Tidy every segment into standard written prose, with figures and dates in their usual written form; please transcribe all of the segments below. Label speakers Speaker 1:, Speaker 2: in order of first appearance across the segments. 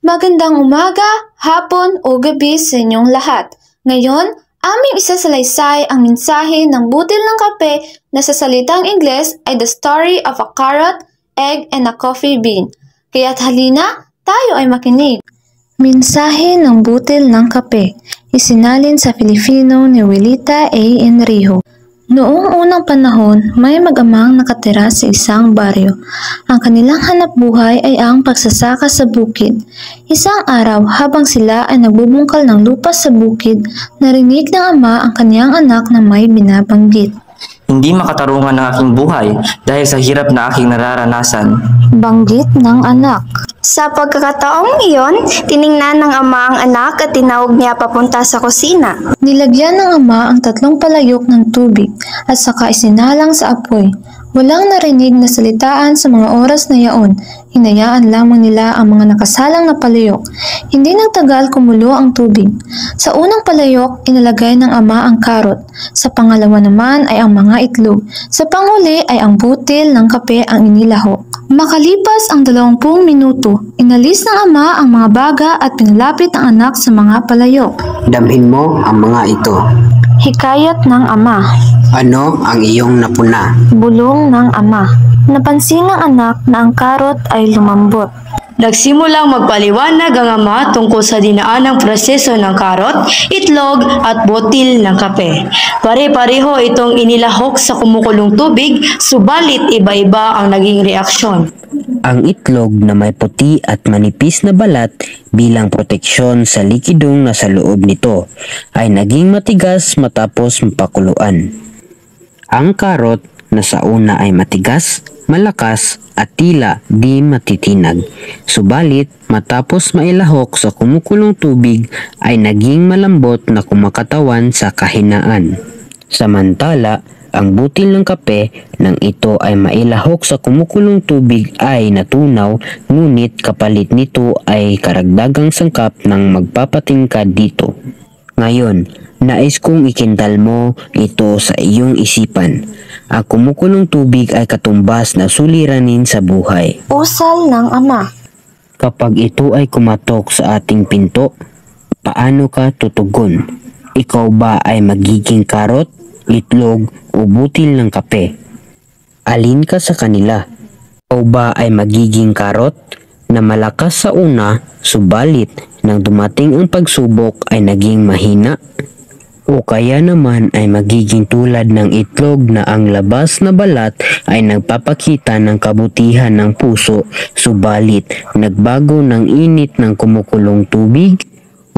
Speaker 1: Magandang umaga, hapon o gabi sa inyong lahat. Ngayon, aming isasalaysay ang mensahe ng butil ng kape na sa salitang Ingles ay The Story of a Carrot, Egg, and a Coffee Bean. Kaya't halina, tayo ay makinig. Mensahe ng butil ng kape, isinalin sa Filipino ni Wilita A. Enrijo. Noong unang panahon, may mag-amang nakatira sa isang baryo. Ang kanilang hanapbuhay ay ang pagsasaka sa bukid. Isang araw, habang sila ay nagbubungkal ng lupa sa bukid, narinig ng ama ang kaniyang anak na may binabanggit.
Speaker 2: Hindi makatarungan ang aking buhay dahil sa hirap na aking nararanasan.
Speaker 1: Banggit ng anak.
Speaker 3: Sa pagkakataong iyon, tiningnan ng ama ang anak at tinawag niya papunta sa kusina.
Speaker 1: Nilagyan ng ama ang 3 palayok ng tubig at saka isinalang sa apoy. Walang narinig na salitaan sa mga oras na yaon. Hinayaan lamang nila ang mga nakasalang na palayok. Hindi nagtagal kumulo ang tubig. Sa unang palayok, inalagay ng ama ang karot. Sa pangalawa naman ay ang mga itlog. Sa panghuli ay ang butil ng kape ang inilahok. Makalipas ang 20 minuto, inalis ng ama ang mga baga at pinalapit ang anak sa mga palayok.
Speaker 4: Damhin mo ang mga ito.
Speaker 1: Hikayat ng ama.
Speaker 4: Ano ang iyong napuna?
Speaker 1: Bulong ng ama. Napansin ng anak na ang karot ay lumambot.
Speaker 5: Nagsimulang magpaliwanag ang ama tungkol sa dinaanang proseso ng karot, itlog at botil ng kape. Pare-pareho itong inilahok sa kumukulong tubig, subalit iba-iba ang naging reaksyon.
Speaker 4: Ang itlog na may puti at manipis na balat bilang proteksyon sa likidong nasa loob nito ay naging matigas matapos mapakuluan. Ang karot na sa una ay matigas, malakas at tila di matitinag. Subalit matapos mailahok sa kumukulong tubig ay naging malambot na kumakatawan sa kahinaan. Samantala, ang butil ng kape nang ito ay mailahok sa kumukulong tubig ay natunaw, ngunit kapalit nito ay karagdagang sangkap ng magpapatingkad dito. Ngayon, nais kong ikintal mo ito sa iyong isipan. Ang kumukulong tubig ay katumbas na suliranin sa buhay.
Speaker 1: Usal ng ama.
Speaker 4: Kapag ito ay kumatok sa ating pinto, paano ka tutugon? Ikaw ba ay magiging karot, itlog o butil ng kape? Alin ka sa kanila? Ikaw ba ay magiging karot na malakas sa una, subalit nang dumating ang pagsubok ay naging mahina? O kaya naman ay magiging tulad ng itlog na ang labas na balat ay nagpapakita ng kabutihan ng puso, subalit nagbago ng init ng kumukulong tubig?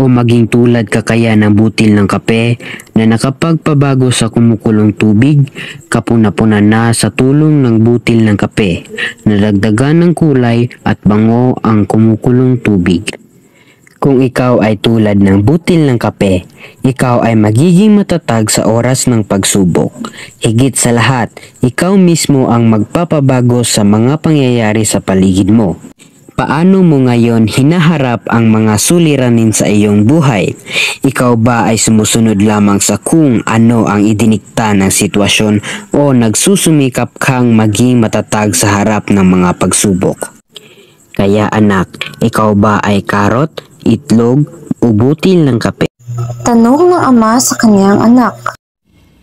Speaker 4: O maging tulad ka kaya ng butil ng kape na nakapagpabago sa kumukulong tubig, kapuna-puna na sa tulong ng butil ng kape, nadagdagan ng kulay at bango ang kumukulong tubig. Kung ikaw ay tulad ng butil ng kape, ikaw ay magiging matatag sa oras ng pagsubok. Higit sa lahat, ikaw mismo ang magpapabago sa mga pangyayari sa paligid mo. Paano mo ngayon hinaharap ang mga suliranin sa iyong buhay? Ikaw ba ay sumusunod lamang sa kung ano ang idinikta ng sitwasyon o nagsusumikap kang maging matatag sa harap ng mga pagsubok? Kaya anak, ikaw ba ay karot, itlog o butil ng kape?
Speaker 1: Tanong ng ama sa kaniyang anak.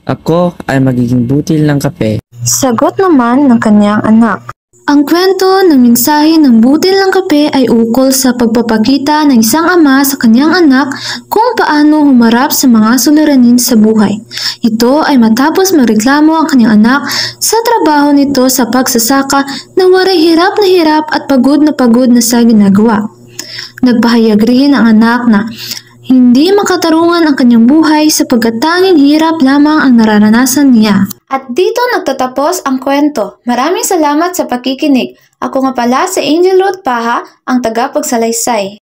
Speaker 2: Ako ay magiging butil ng kape.
Speaker 1: Sagot naman ng kaniyang anak. Ang kwento ng mensahe ng butil ng kape ay ukol sa pagpapakita ng isang ama sa kanyang anak kung paano humarap sa mga suliranin sa buhay. Ito ay matapos magreklamo ang kanyang anak sa trabaho nito sa pagsasaka na waray hirap at pagod na sa ginagawa. Nagpahayag rin ang anak na hindi makatarungan ang kanyang buhay sapagkat tanging hirap lamang ang nararanasan niya. At dito nagtatapos ang kwento. Maraming salamat sa pakikinig. Ako nga pala si Angel Ruth Paha, ang tagapagsalaysay.